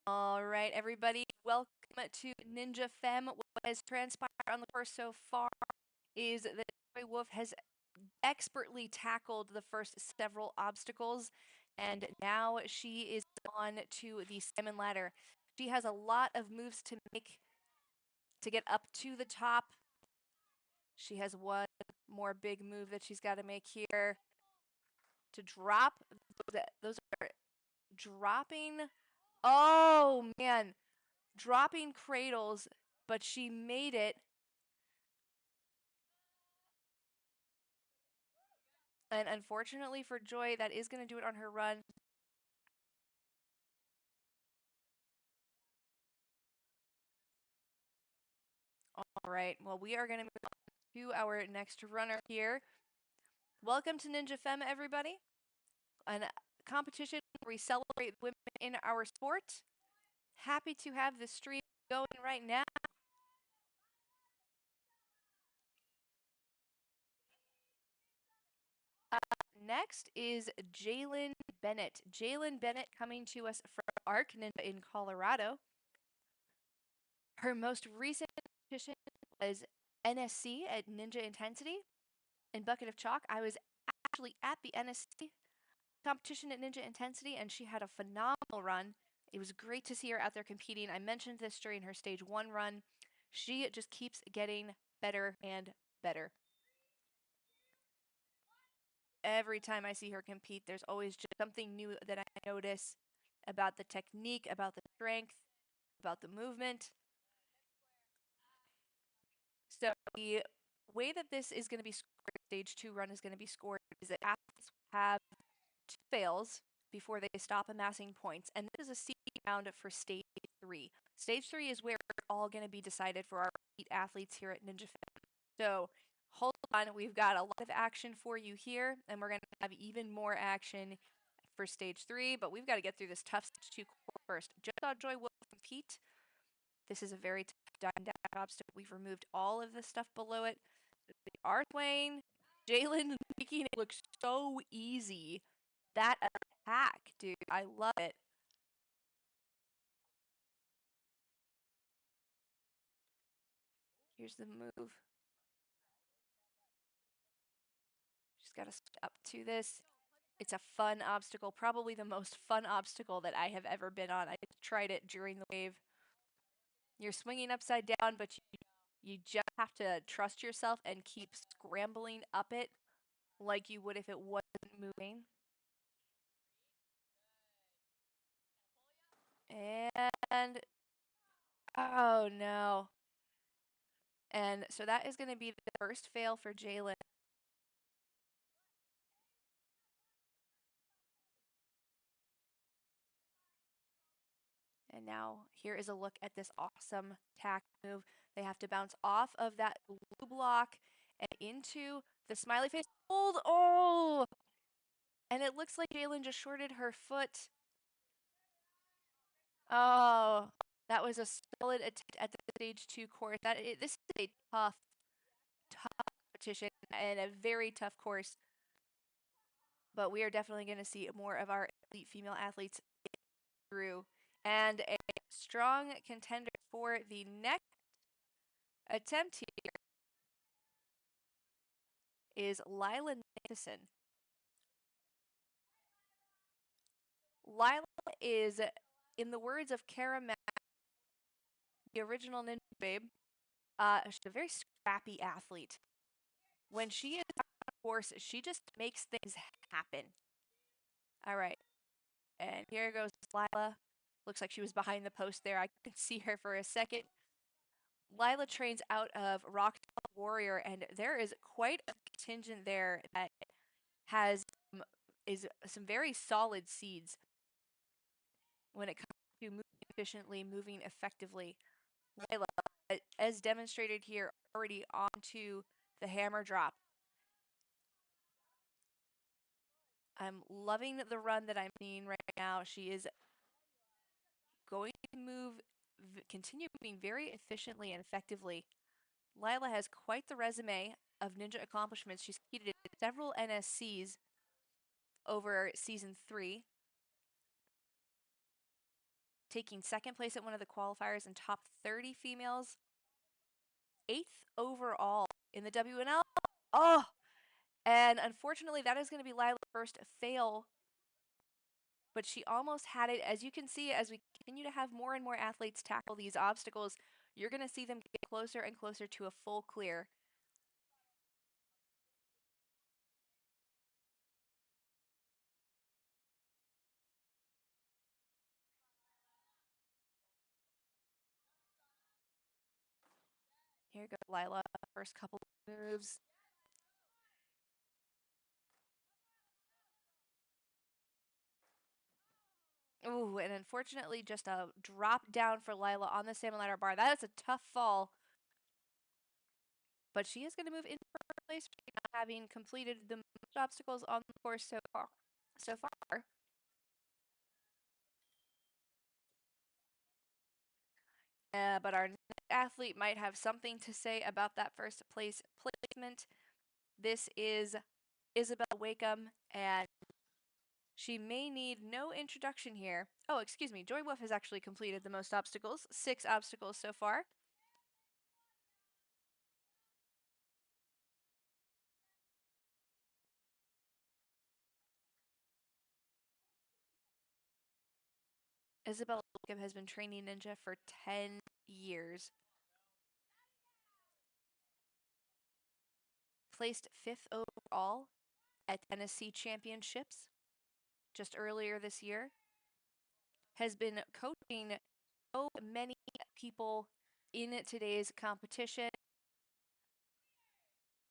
All right, everybody, welcome to Ninja Femme. What has transpired on the course so far is that Joy Wolf has expertly tackled the first several obstacles, and now she is on to the salmon ladder. She has a lot of moves to make to get up to the top. She has one more big move that she's got to make here to drop. Those are dropping. Oh man, dropping cradles, but she made it. And unfortunately for Joy, that is going to do it on her run. All right, well, we are going to move on to our next runner here. Welcome to Ninja Femme, everybody. A competition where we celebrate women in our sport. Happy to have the stream going right now. Next is Jaylen Bennett. Jaylen Bennett coming to us from Arc Ninja in Colorado. Her most recent competition was NSC at Ninja Intensity in Bucket of Chalk. I was actually at the NSC competition at Ninja Intensity, and she had a phenomenal run. It was great to see her out there competing. I mentioned this during her stage 1 run. She just keeps getting better and better. Every time I see her compete, there's always just something new that I notice about the technique, about the strength, about the movement. So the way that this is going to be scored, stage 2 run is going to be scored, is that athletes have 2 fails before they stop amassing points, and this is a seed round for stage 3. Stage 3 is where it's all going to be decided for our elite athletes here at NinjaFemme. So hold on, we've got a lot of action for you here, and we're going to have even more action for stage 3, but we've got to get through this tough stage 2 first. Just saw Joy will compete. This is a very tough dime dash obstacle. We've removed all of the stuff below it. The Arth Wayne, Jaylen making it look so easy. That attack, dude, I love it. Here's the move. She's got to switch up to this. It's a fun obstacle, probably the most fun obstacle that I have ever been on. I tried it during the wave. You're swinging upside down, but you just have to trust yourself and keep scrambling up it like you would if it wasn't moving. And oh no. And so that is going to be the first fail for Jaylen. And now here is a look at this awesome tack move. They have to bounce off of that blue block and into the smiley face hold. Oh! And it looks like Jaylen just shorted her foot. Oh, that was a solid attempt at the stage 2 course. This is a tough, tough competition and a very tough course. But we are definitely going to see more of our elite female athletes through. And a strong contender for the next attempt here is Lila Nicholson. Lila is, in the words of Karin K, the original Ninja Babe, she's a very scrappy athlete. When she is on course, she just makes things happen. All right. And here goes Lila. Looks like she was behind the post there. I could see her for a second. Lila trains out of Rock Warrior, and there is quite a contingent there that has is some very solid seeds when it comes to moving efficiently, moving effectively. Lila, as demonstrated here, already onto the hammer drop. I'm loving the run that I'm seeing right now. She is going to continue moving very efficiently and effectively. Lila has quite the resume of ninja accomplishments. She's competed in several NSCs over season 3. taking second place at one of the qualifiers and top 30 females. 8th overall in the WNL. Oh, and unfortunately, that is going to be Lila's first fail. But she almost had it. As you can see, as we continue to have more and more athletes tackle these obstacles, you're going to see them get closer and closer to a full clear. Here goes Lila, first couple of moves. Ooh, and unfortunately, just a drop down for Lila on the salmon ladder bar. That is a tough fall. But she is going to move into first place, having completed the most obstacles on the course so far. But our next athlete might have something to say about that first place placement. This is Isabella Wen, and she may need no introduction here. Oh, excuse me. Joy Wolf has actually completed the most obstacles, 6 obstacles so far. Isabella Wen has been training ninja for 10 years. Placed 5th overall at Tennessee Championships just earlier this year. Has been coaching so many people in today's competition.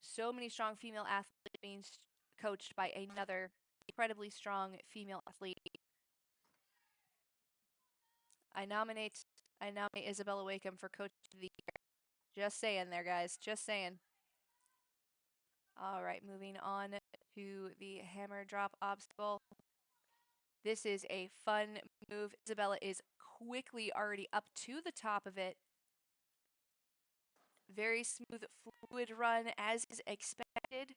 So many strong female athletes being coached by another incredibly strong female athlete. I nominate Isabella Wen for Coach of the Year. Just saying there, guys. Just saying. All right, moving on to the hammer drop obstacle. This is a fun move. Isabella is quickly already up to the top of it. Very smooth, fluid run as is expected.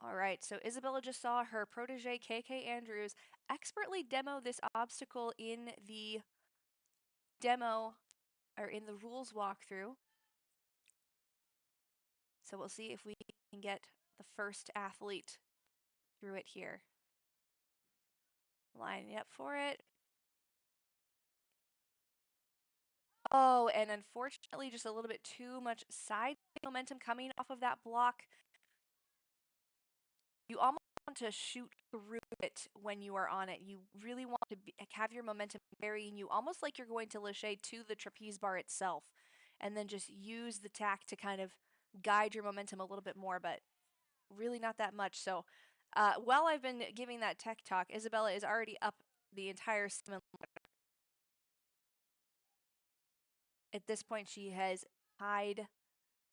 All right, so Isabella just saw her protege KK Andrews expertly demo this obstacle in the demo or in the rules walkthrough. So we'll see if we can get the first athlete through it here. Lining up for it. Oh, and unfortunately, just a little bit too much side momentum coming off of that block. You almost want to shoot through it when you are on it. You really want to have your momentum carrying you almost like you're going to lâcher to the trapeze bar itself, and then just use the tack to kind of guide your momentum a little bit more, but really not that much. So while I've been giving that tech talk, Isabella is already up the entire salmon ladder. At this point, she has tied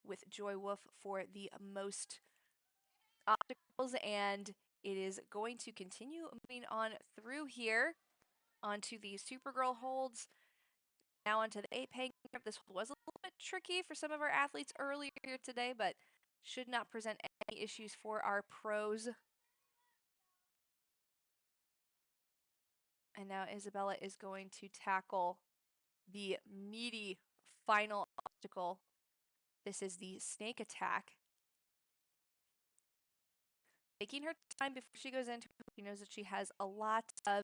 with Joy Wolf for the most obstacles, and it is going to continue moving on through here onto the Supergirl holds, now onto the ape hang. This hold was a little bit tricky for some of our athletes earlier here today, but should not present any issues for our pros. And now Isabella is going to tackle the meaty final obstacle. This is the snake attack. Taking her time before she goes into it. She knows that she has a lot of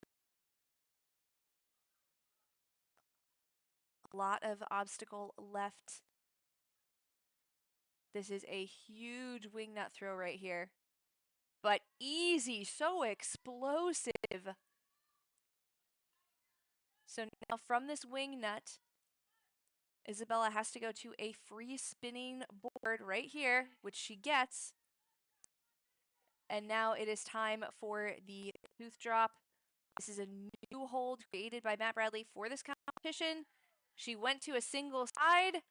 obstacle left. This is a huge wing nut throw right here. But easy, so explosive. So now from this wing nut, Isabella has to go to a free spinning board right here, which she gets. And now it is time for the tooth drop. This is a new hold created by Matt Bradley for this competition. She went to a single side,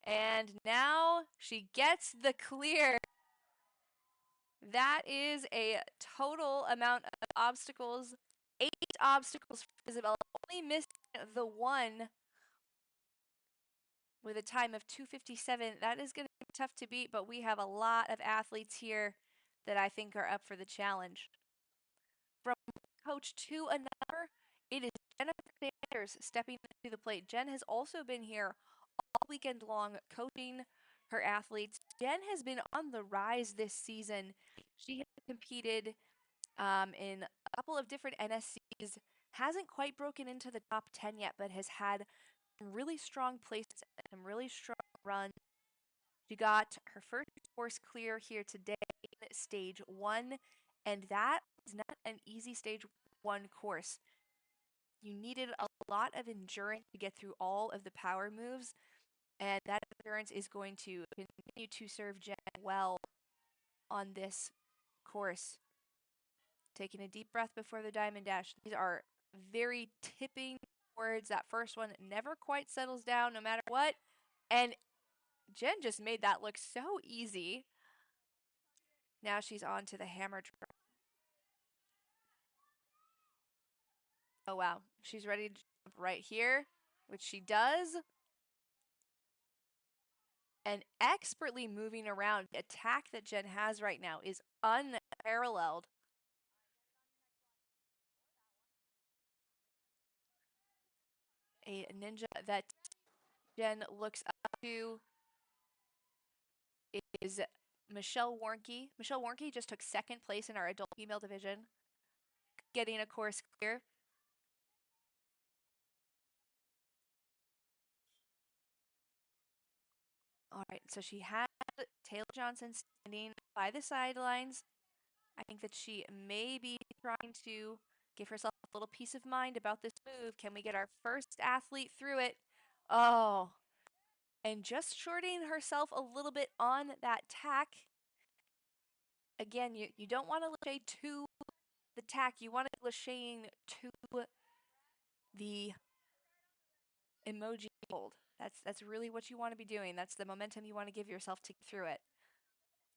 and now she gets the clear. That is a total amount of obstacles. 8 obstacles for Isabella, only missing the one with a time of 2:57. That is going to be tough to beat, but we have a lot of athletes here that I think are up for the challenge. From coach to another, It is Jennifer Sanders stepping to the plate. Jen has also been here all weekend long coaching her athletes. Jen has been on the rise this season. She has competed in a couple of different NSCs, hasn't quite broken into the top 10 yet, but has had some really strong places, some really strong runs. She got her first course clear here today in stage 1, and that is not an easy stage 1 course. You needed a lot of endurance to get through all of the power moves, and that endurance is going to continue to serve Jen well on this course. Taking a deep breath before the diamond dash. These are very tipping words. That first one never quite settles down no matter what. And Jen just made that look so easy. Now she's on to the hammer drop. Oh, wow. She's ready to jump right here, which she does. And expertly moving around. The attack that Jen has right now is unparalleled. A ninja that Jen looks up to is Michelle Warnke. Michelle Warnke just took second place in our adult female division, getting a course clear. All right, so she had Taylor Johnson standing by the sidelines. I think that she may be trying to give herself a little peace of mind about this move. Can we get our first athlete through it? Oh, and just shorting herself a little bit on that tack. Again, you don't want to lachey to the tack. You want to lacheying to the emoji hold. That's really what you want to be doing. That's the momentum you want to give yourself to get through it.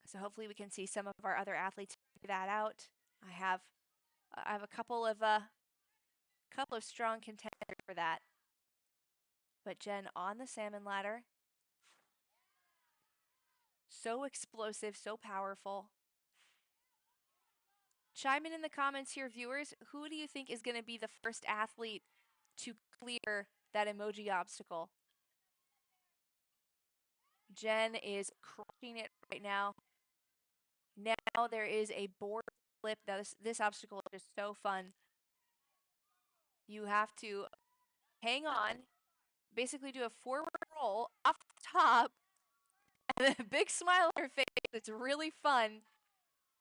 So hopefully we can see some of our other athletes figure that out. I have a couple of strong contenders for that. But Jen on the salmon ladder. So explosive, so powerful. Chime in the comments here, viewers. Who do you think is going to be the first athlete to clear that emoji obstacle? Jen is crushing it right now. Now there is a board flip. Now this obstacle is just so fun. You have to hang on, basically do a forward roll off the top, and a big smile on her face. It's really fun.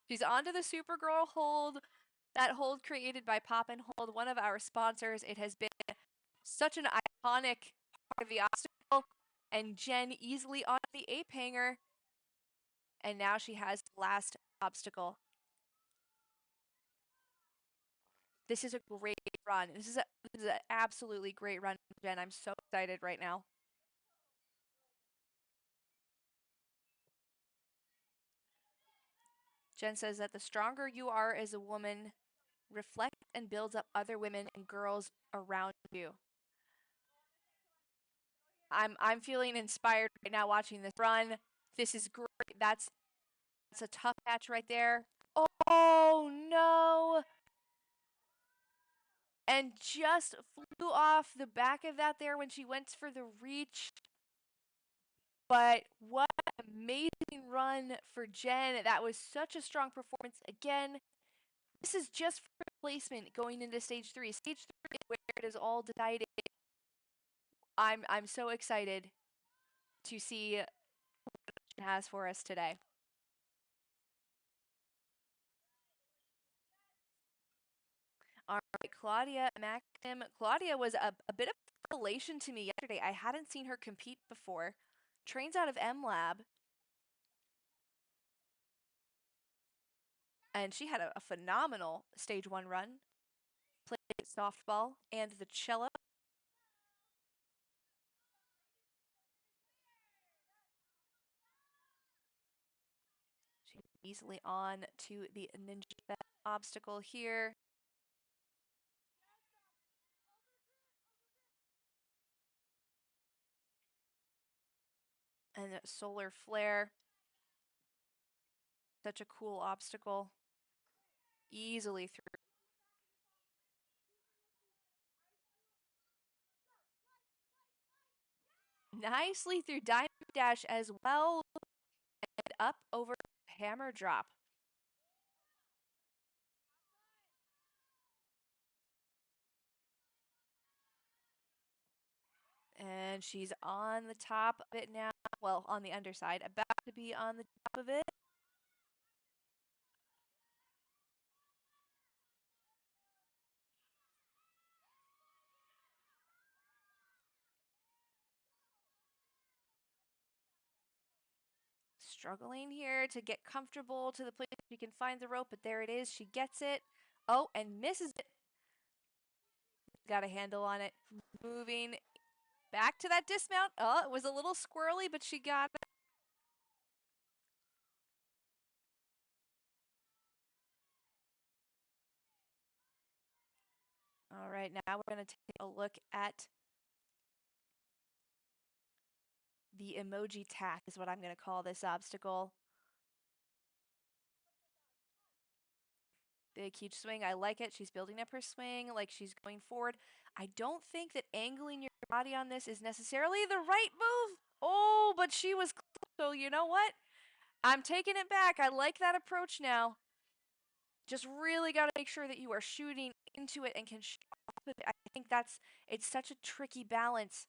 She's onto the Supergirl hold, that hold created by Pop and Hold, one of our sponsors. It has been such an iconic part of the obstacle, and Jen easily onto the ape hanger, and now she has the last obstacle. This is a great run. This is an absolutely great run, Jen. I'm so excited right now. Jen says that the stronger you are as a woman, reflects and builds up other women and girls around you. I'm feeling inspired right now watching this run. This is great. That's a tough match right there. Oh no! And just flew off the back of that there when she went for the reach. But what an amazing run for Jen. That was such a strong performance. Again, this is just for placement going into stage 3. Stage 3 is where it is all decided. I'm so excited to see what Jen has for us today. All right, Claudia Maxim. Claudia was a bit of a revelation to me yesterday. I hadn't seen her compete before. Trains out of M Lab. And she had a phenomenal stage 1 run. Played softball and the cello. She's easily on to the NinjaFemme obstacle here. And solar flare. Such a cool obstacle. Easily through. nicely through diamond dash as well, and up over hammer drop. And she's on the top of it now. Well, on the underside, about to be on the top of it. Struggling here to get comfortable to the place she can find the rope, but there it is. She gets it. Oh, and misses it. Got a handle on it. Moving back to that dismount. Oh, it was a little squirrely, but she got it. All right, now we're going to take a look at the emoji tack is what I'm going to call this obstacle. Big, huge swing. I like it. She's building up her swing like she's going forward. I don't think that angling your body on this is necessarily the right move. Oh, but she was close. So you know what? I'm taking it back. I like that approach now. Just really got to make sure that you are shooting into it and can shoot off of it. I think it's such a tricky balance.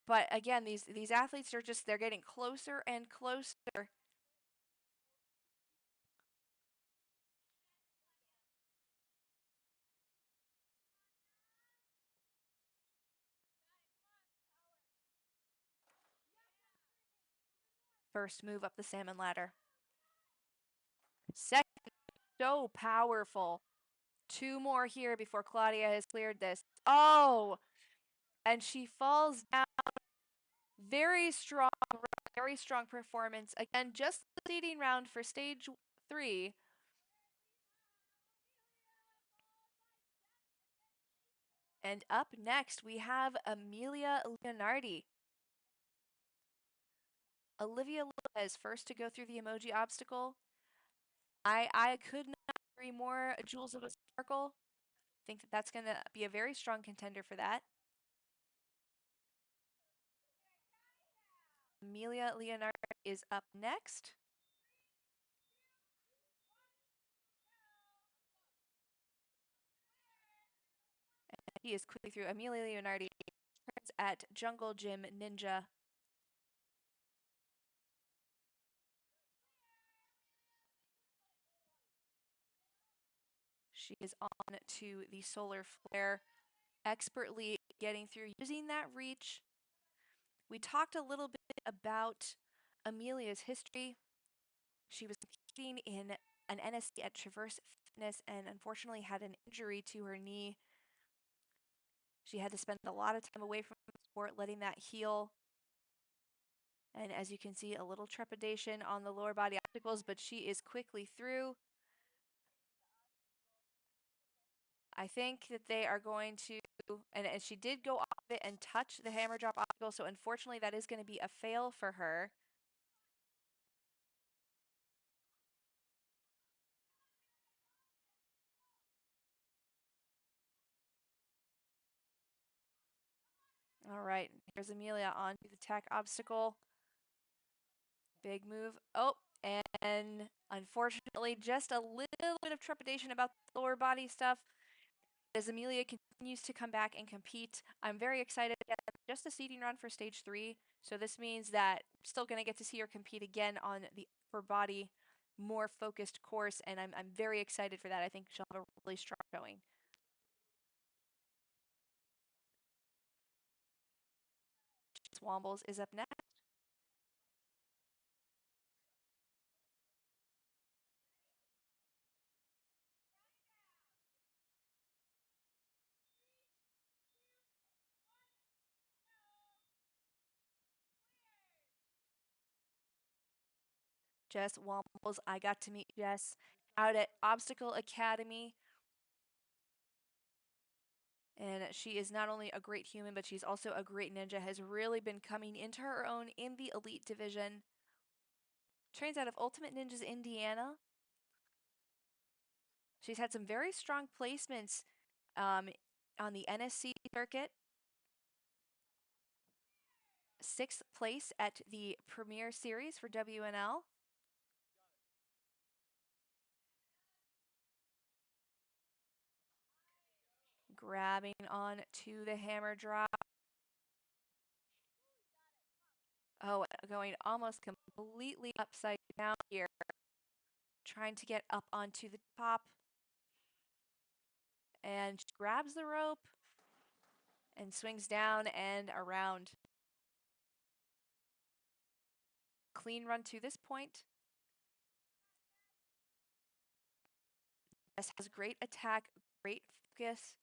But again, these athletes are they're getting closer and closer. First move up the salmon ladder. Second, so powerful. Two more here before Claudia has cleared this. Oh, and she falls down. Very strong performance. Again, just the seeding round for stage 3. And up next, we have Amelia Leonardi. Olivia Lopez, first to go through the emoji obstacle. I could not agree more. Jewels of a Sparkle. Think that that's going to be a very strong contender for that. Amelia Leonardi is up next. And he is quickly through. Amelia Leonardi at Jungle Gym Ninja. She is on to the solar flare, expertly getting through, using that reach. We talked a little bit about Amelia's history. She was competing in an NSC at Traverse Fitness and unfortunately had an injury to her knee. She had to spend a lot of time away from the sport, letting that heal. And as you can see, a little trepidation on the lower body obstacles, but she is quickly through. I think that they are going to, and she did go off it and touch the hammer drop obstacle, so unfortunately that is going to be a fail for her. All right, here's Amelia on to the tack obstacle. Big move. Oh, and unfortunately, just a little bit of trepidation about the lower body stuff. As Amelia continues to come back and compete, I'm very excited. Just a seeding run for stage 3, so this means that I'm still going to get to see her compete again on the upper body, more focused course, and I'm very excited for that. I think she'll have a really strong showing. Swambles is up next. Jess Wombles. I got to meet Jess out at Obstacle Academy. And she is not only a great human, but she's also a great ninja, has really been coming into her own in the elite division. Trains out of Ultimate Ninjas Indiana. She's had some very strong placements on the NSC circuit. 6th place at the Premier Series for WNL. Grabbing on to the hammer drop. Oh, going almost completely upside down here. Trying to get up onto the top. And she grabs the rope and swings down and around. Clean run to this point. Jess has great attack, great focus.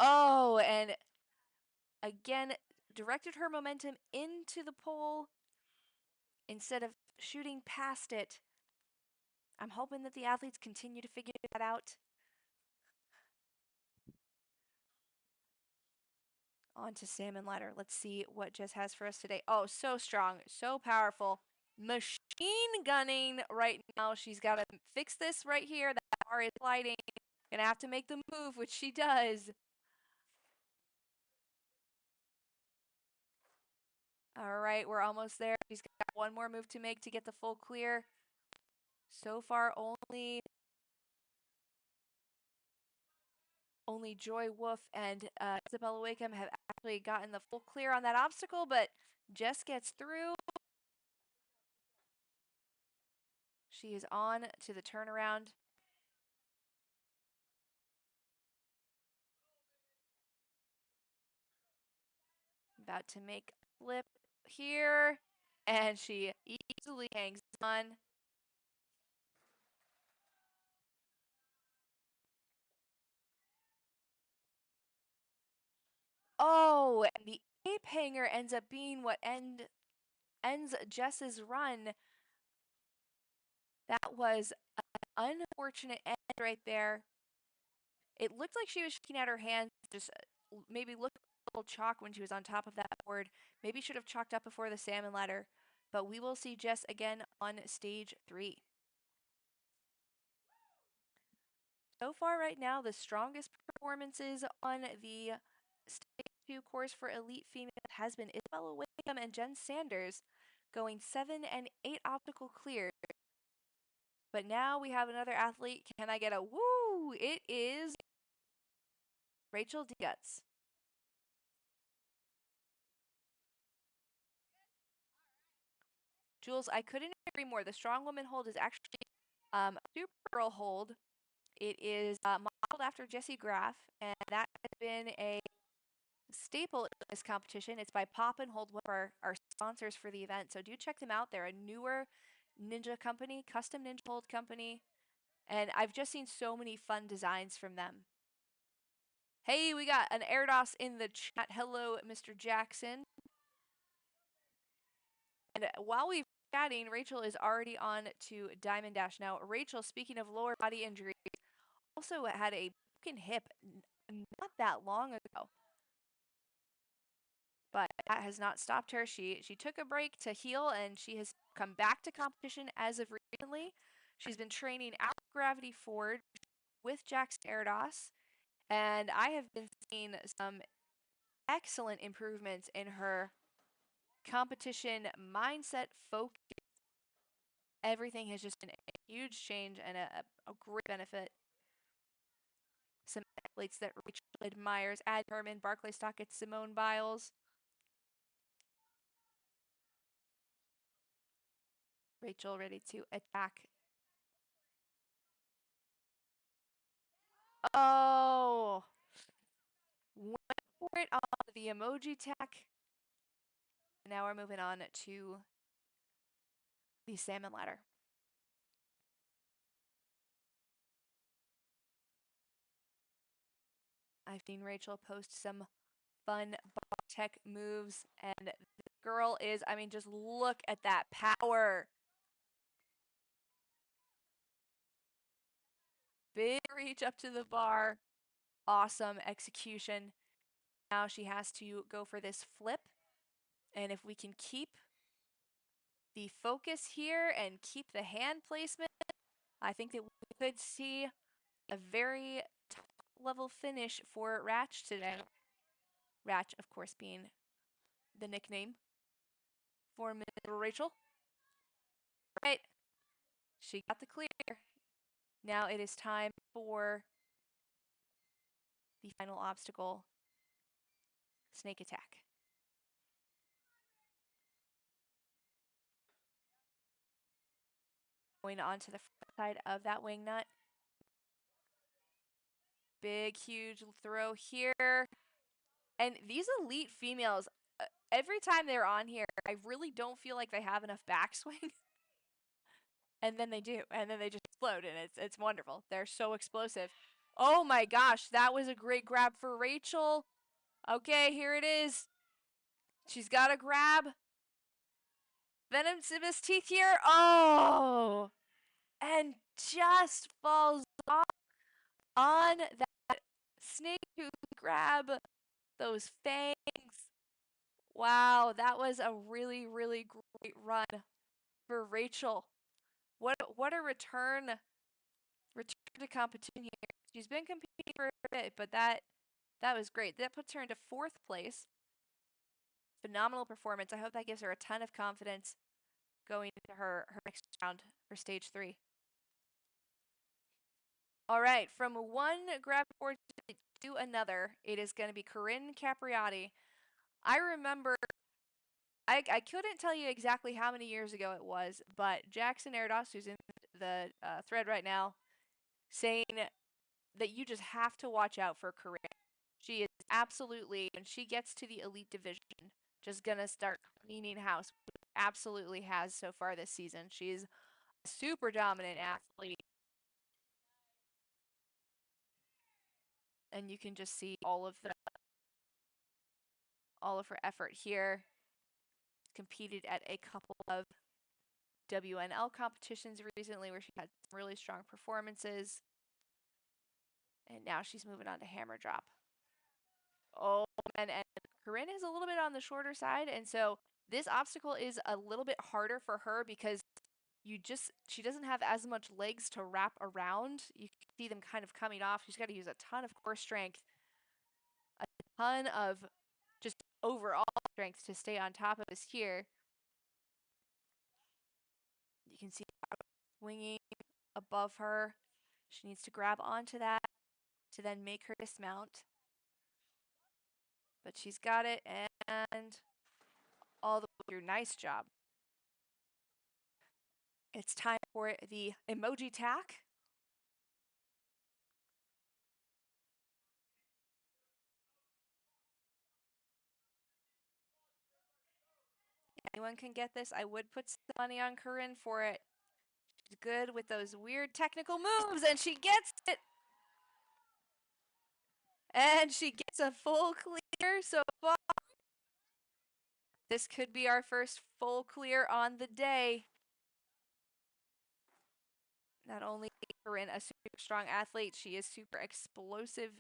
Oh, and again, directed her momentum into the pole instead of shooting past it. I'm hoping that the athletes continue to figure that out. On to salmon ladder. Let's see what Jess has for us today. Oh, so strong, so powerful. Machine gunning right now. She's got to fix this right here. That bar is sliding. Gonna have to make the move, which she does. All right, we're almost there. She's got one more move to make to get the full clear. So far, only Joy Wolf and Isabella Wen have actually gotten the full clear on that obstacle, but Jess gets through. She is on to the turnaround. About to make a flip here, and she easily hangs on. Oh, and the ape hanger ends up being what ends Jess's run. That was an unfortunate end right there. It looked like she was shaking out her hands, just maybe looked a little chalk when she was on top of that board. Maybe should have chalked up before the salmon ladder. But we will see Jess again on stage 3. So far right now, the strongest performances on the stage 2 course for elite female has been Isabella Wen and Jen Sanders, going 7 and 8 optical clears. But now we have another athlete. Can I get a woo? It is Rachel Guts. Jules, I couldn't agree more. The strong woman hold is actually a super girl hold. It is modeled after Jessie Graff, and that has been a staple in this competition. It's by Pop and Hold, one of our sponsors for the event. So do check them out. They're a newer ninja company, custom ninja hold company. And I've just seen so many fun designs from them. Hey, we got an Airdos in the chat. Hello, Mr. Jackson. And while we're chatting, Rachel is already on to Diamond Dash. Now, Rachel, speaking of lower body injuries, also had a broken hip not that long ago. But that has not stopped her. She took a break to heal, and she has come back to competition as of recently. She's been training at Gravity Forge with Jackson Airdos, and I have been seeing some excellent improvements in her competition mindset, focus. Everything has just been a huge change and a great benefit. Some athletes that Rachel admires: Ad Herman, Barclay Stockett, Simone Biles. Rachel ready to attack. Oh, went for it on the emoji tech. Now we're moving on to the salmon ladder. I've seen Rachel post some fun bar tech moves, and the girl is, I mean, just look at that power. Big reach up to the bar. Awesome execution. Now she has to go for this flip. And if we can keep the focus here and keep the hand placement, I think that we could see a very top-level finish for Ratch today. Ratch, of course, being the nickname for Miss Rachel. All right, she got the clear. Now it is time for the final obstacle, snake attack. Going on to the front side of that wing nut. Big, huge throw here. And these elite females, every time they're on here, I really don't feel like they have enough backswing. And then they do. And then they just explode, and it's wonderful. They're so explosive. Oh my gosh, that was a great grab for Rachel. Okay, here it is. She's got a grab. Venomous teeth here. Oh! And just falls off on that snake tooth grab. Those fangs. Wow, that was a really, really great run for Rachel. What a return to competition here. She's been competing for a bit, but that was great. That puts her into 4th place. Phenomenal performance. I hope that gives her a ton of confidence going into her next round for stage 3. All right, from one grab board to another, it is going to be Karin Capriati. I remember, I couldn't tell you exactly how many years ago it was, but Jackson Erdos, who's in the thread right now, saying that you just have to watch out for Karin. She is absolutely, when she gets to the elite division, just going to start cleaning house. Absolutely has so far this season. She's a super dominant athlete. And you can just see all of her effort here. Competed at a couple of WNL competitions recently where she had some really strong performances. And now she's moving on to hammer drop. Oh, and Karin is a little bit on the shorter side, and so this obstacle is a little bit harder for her because she doesn't have as much legs to wrap around. You can see them kind of coming off. She's got to use a ton of core strength, a ton of just overall strength to stay on top of this here. You can see swinging above her. She needs to grab onto that to then make her dismount. But she's got it, and all the way through. Nice job. It's time for the emoji tack. Anyone can get this. I would put some money on Karin for it. She's good with those weird technical moves, and she gets it. And she gets a full clear so far. This could be our first full clear on the day. Not only is Karin a super strong athlete, she is super explosive.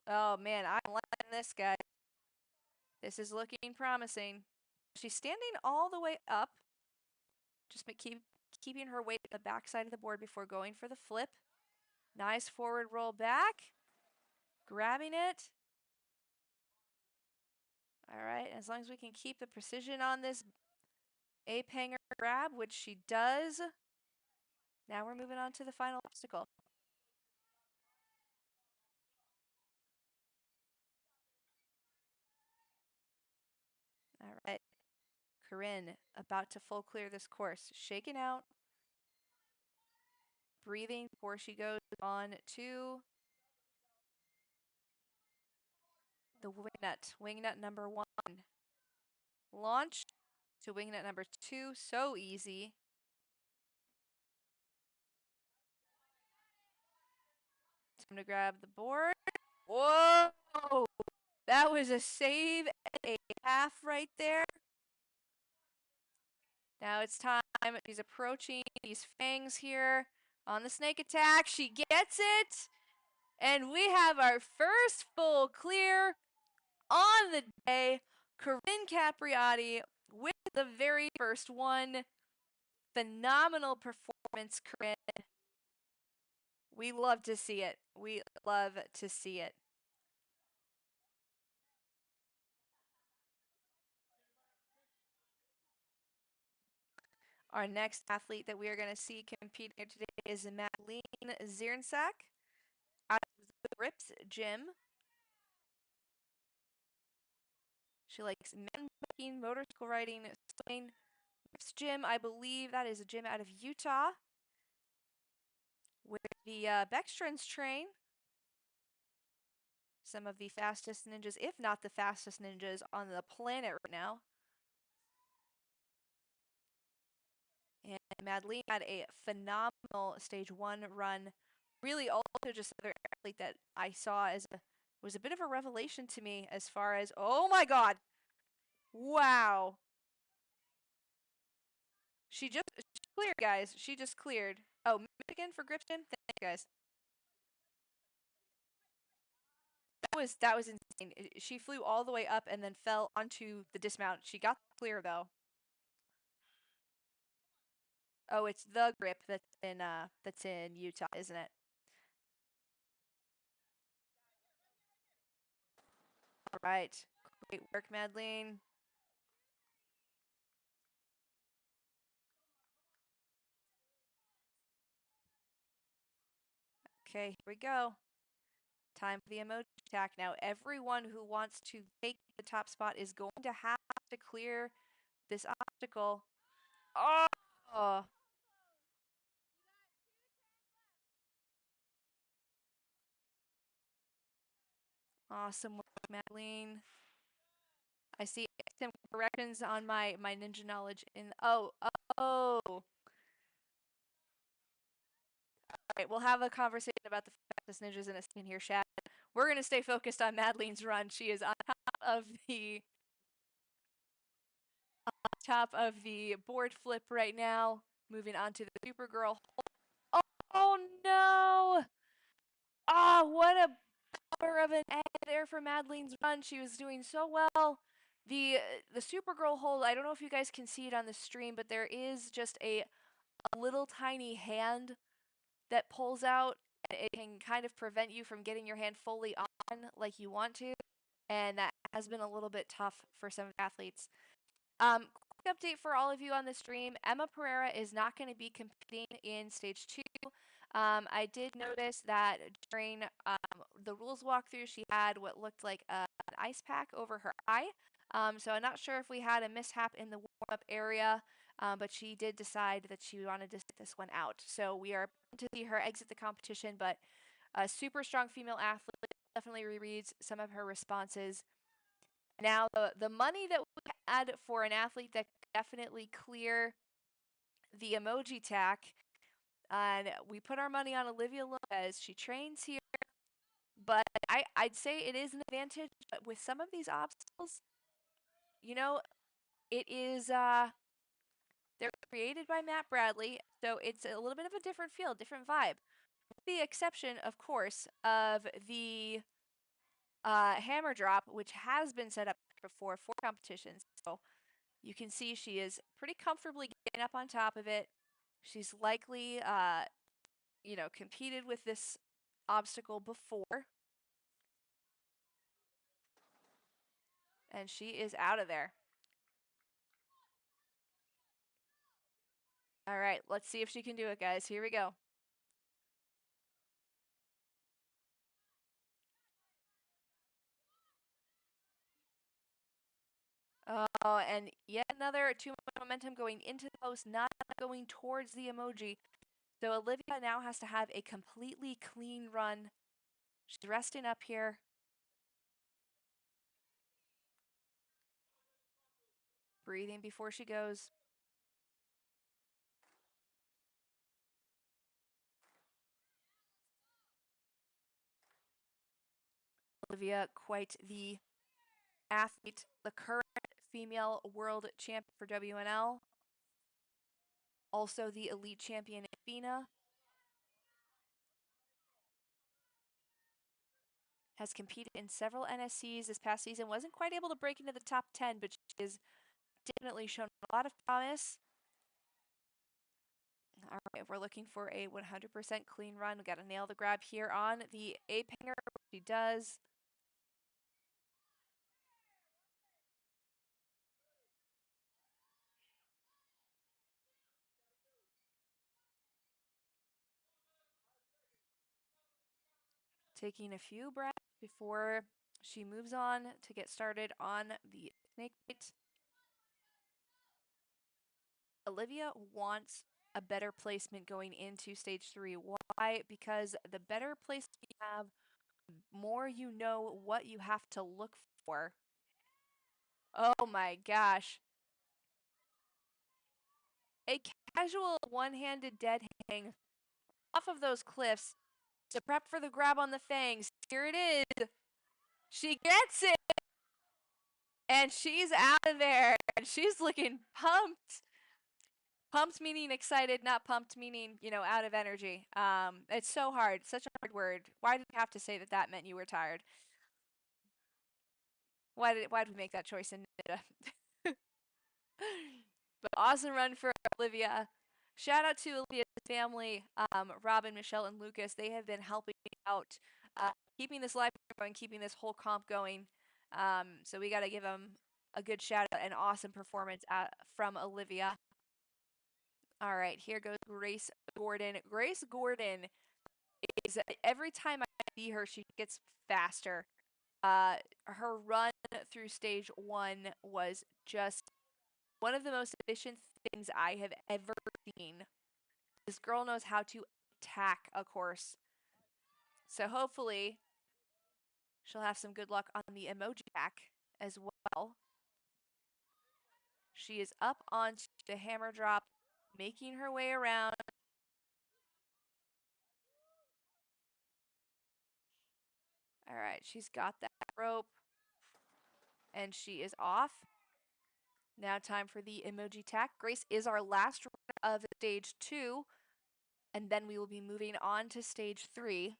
Oh man, I'm liking this, guy. This is looking promising. She's standing all the way up. Just keeping her weight at the back side of the board before going for the flip. Nice forward roll back. Grabbing it. All right, as long as we can keep the precision on this ape hanger grab, which she does. Now we're moving on to the final obstacle. All right, Karin about to full clear this course. Shaking out. Breathing before she goes on to the wing nut number 1. Launch to wing nut number 2, so easy. Time to grab the board. Whoa! That was a save and a half right there. Now it's time. She's approaching these fangs here on the snake attack. She gets it. And we have our first full clear on the day. Karin Capriati with the very first one. Phenomenal performance, Karin. We love to see it. We love to see it. Our next athlete that we are going to see compete here today is Madeline Zierncak out of the Rips Gym. She likes mountain biking, motorcycle riding, swimming. Rips Gym, I believe that is a gym out of Utah where the Beckstrens train. Some of the fastest ninjas, if not the fastest ninjas on the planet right now. And Madeline had a phenomenal stage 1 run. Really also just another athlete that I saw as was a bit of a revelation to me as far as, oh my god. Wow. She cleared, guys. She just cleared. Oh, Michigan for Gripston? Thank you, guys. That was insane. She flew all the way up and then fell onto the dismount. She got clear though. Oh, it's the grip that's in Utah, isn't it? All right. Great work, Madeline. Okay, here we go. Time for the emoji attack. Now, everyone who wants to take the top spot is going to have to clear this obstacle. Oh! Awesome work, Madeline. I see some corrections on my ninja knowledge in oh. All right, we'll have a conversation about the fastest ninjas in a second here, Shad. We're gonna stay focused on Madeline's run. She is on top of the board flip right now. Moving on to the Supergirl. Oh no! Ah, what a bummer of an end there for Madeline's run. She was doing so well. The Supergirl hold, I don't know if you guys can see it on the stream, but there is just a little tiny hand that pulls out. It can kind of prevent you from getting your hand fully on like you want to, and that has been a little bit tough for some athletes. Quick update for all of you on the stream. Emma Pereira is not going to be competing in stage 2. I did notice that during the rules walkthrough, she had what looked like an ice pack over her eye. So I'm not sure if we had a mishap in the warm-up area, but she did decide that she wanted to sit this one out. So we are to see her exit the competition, but a super strong female athlete definitely rereads some of her responses. Now, the money that we had for an athlete that could definitely clear the emoji tack, and we put our money on Olivia Lopez. She trains here, but I'd say it is an advantage. But with some of these obstacles, you know, it is they're created by Matt Bradley, so it's a little bit of a different feel, different vibe. With the exception, of course, of the hammer drop, which has been set up before for competitions. So you can see she is pretty comfortably getting up on top of it. She's likely, competed with this obstacle before. And she is out of there. All right, let's see if she can do it, guys. Here we go. Oh, and yet another 2 momentum going into the post, not going towards the emoji. So Olivia now has to have a completely clean run. She's resting up here. Breathing before she goes. Olivia, quite the athlete, the current female world champion for WNL. Also the elite champion in FINA. Has competed in several NSCs this past season. Wasn't quite able to break into the top 10, but she has definitely shown a lot of promise. All right, we're looking for a 100% clean run. We got to nail the grab here on the ape hanger. She does. Taking a few breaths before she moves on to get started on the snake bite. Olivia wants a better placement going into stage 3. Why? Because the better placement you have, more you know what you have to look for. Oh my gosh. A casual one-handed dead hang off of those cliffs to prep for the grab on the fangs. Here it is. She gets it. And she's out of there. And she's looking pumped. Pumped meaning excited, not pumped meaning, out of energy. It's so hard. Such a hard word. Why did you have to say that meant you were tired? Why did we make that choice in Ninja? But awesome run for Olivia. Shout out to Olivia's family, Robin, Michelle, and Lucas. They have been helping out, keeping this live going, keeping this whole comp going. So we got to give them a good shout out and awesome performance from Olivia. All right, here goes Grace Gordon. Grace Gordon is, every time I see her, she gets faster. Her run through stage 1 was just one of the most efficient things I have ever seen. This girl knows how to attack a course. So hopefully she'll have some good luck on the emoji pack as well. She is up onto the hammer drop, making her way around. All right, she's got that rope. And she is off. Now time for the emoji tack. Grace is our last run of stage 2. And then we will be moving on to stage 3.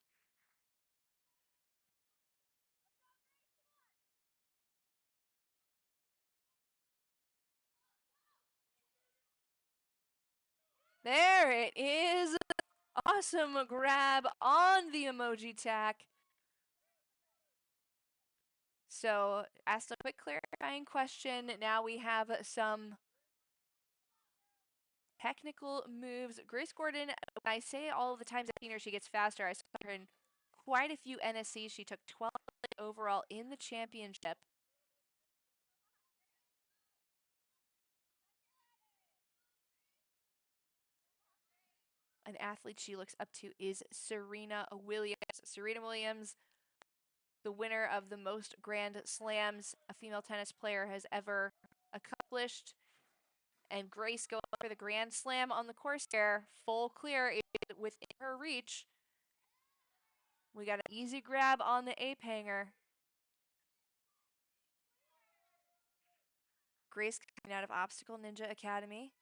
There it is. Awesome grab on the emoji tack. So, asked a quick clarifying question. Now we have some technical moves. Grace Gordon, when I say all the times I've seen her, she gets faster. I saw her in quite a few NSCs. She took 12th overall in the championship. An athlete she looks up to is Serena Williams. Serena Williams, the winner of the most Grand Slams a female tennis player has ever accomplished. And Grace going for the Grand Slam on the course there. Full clear is within her reach. We got an easy grab on the ape hanger. Grace coming out of Obstacle Ninja Academy.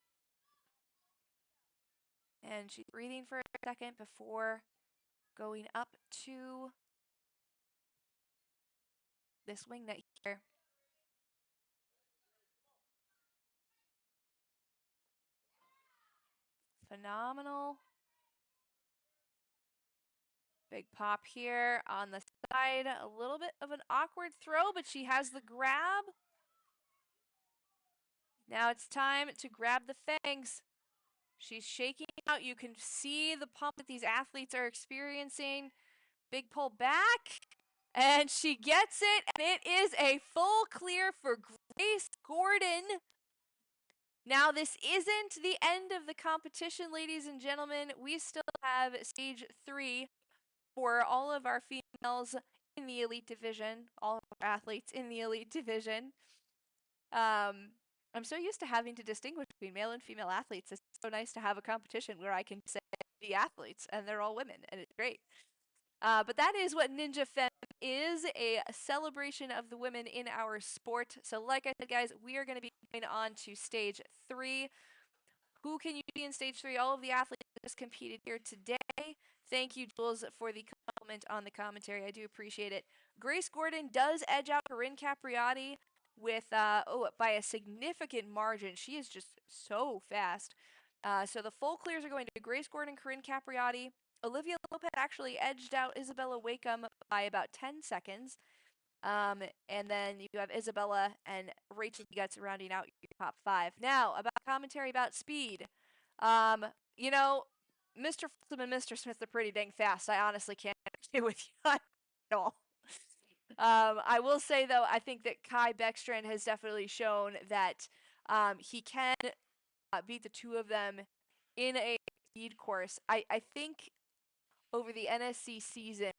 And she's breathing for a second before going up to this wing nut here. Phenomenal. Big pop here on the side. A little bit of an awkward throw, but she has the grab. Now it's time to grab the fangs. She's shaking out. You can see the pump that these athletes are experiencing. Big pull back. And she gets it. And it is a full clear for Grace Gordon. Now, this isn't the end of the competition, ladies and gentlemen. We still have stage 3 for all of our females in the elite division, all of our athletes in the elite division. I'm so used to having to distinguish between male and female athletes. It's so nice to have a competition where I can say the athletes, and they're all women, and it's great. But that is what NinjaFemme is, a celebration of the women in our sport. So like I said, guys, we are going to be going on to stage 3. Who can you see in stage 3? All of the athletes that just competed here today. Thank you, Jules, for the compliment on the commentary. I do appreciate it. Grace Gordon does edge out Karin K with by a significant margin. She is just so fast. So the full clears are going to Grace Gordon, Karin Capriati. Olivia Lopez actually edged out Isabella Wakeham by about 10 seconds. And then you have Isabella and Rachel Guts rounding out your top 5. Now, about commentary about speed. You know, Mr. Folsom and Mr. Smith are pretty dang fast. I honestly can't agree with you at all. I will say, though, I think that Kai Beckstrand has definitely shown that he can beat the two of them in a speed course. I think over the NSC season,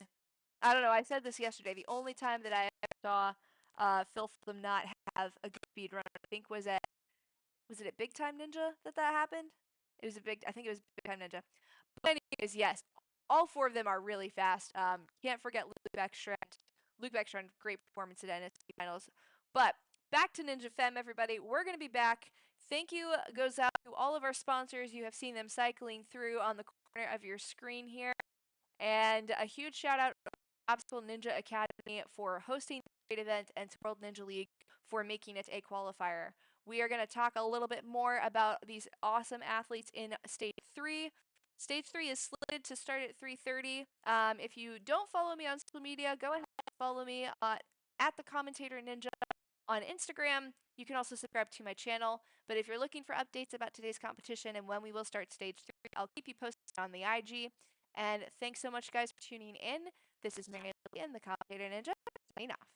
I don't know, I said this yesterday, the only time that I ever saw Phil Fulham not have a good speed run, I think was it at Big Time Ninja that happened? I think it was Big Time Ninja. But anyways, yes, all 4 of them are really fast. Can't forget Luke Beckstrand. Luke Beckstrand, great performance at NSC finals. But back to NinjaFemme, everybody. We're going to be back. Thank you goes out to all of our sponsors. You have seen them cycling through on the corner of your screen here. And a huge shout out to Obstacle Ninja Academy for hosting the great event and to World Ninja League for making it a qualifier. We are going to talk a little bit more about these awesome athletes in Stage 3. Stage 3 is slated to start at 3:30. If you don't follow me on social media, go ahead and follow me at the Commentator Ninja on Instagram. You can also subscribe to my channel. But if you're looking for updates about today's competition and when we will start Stage 3, I'll keep you posted on the IG. And thanks so much, guys, for tuning in. This is Mary Lily and the Commentator Ninja, signing off.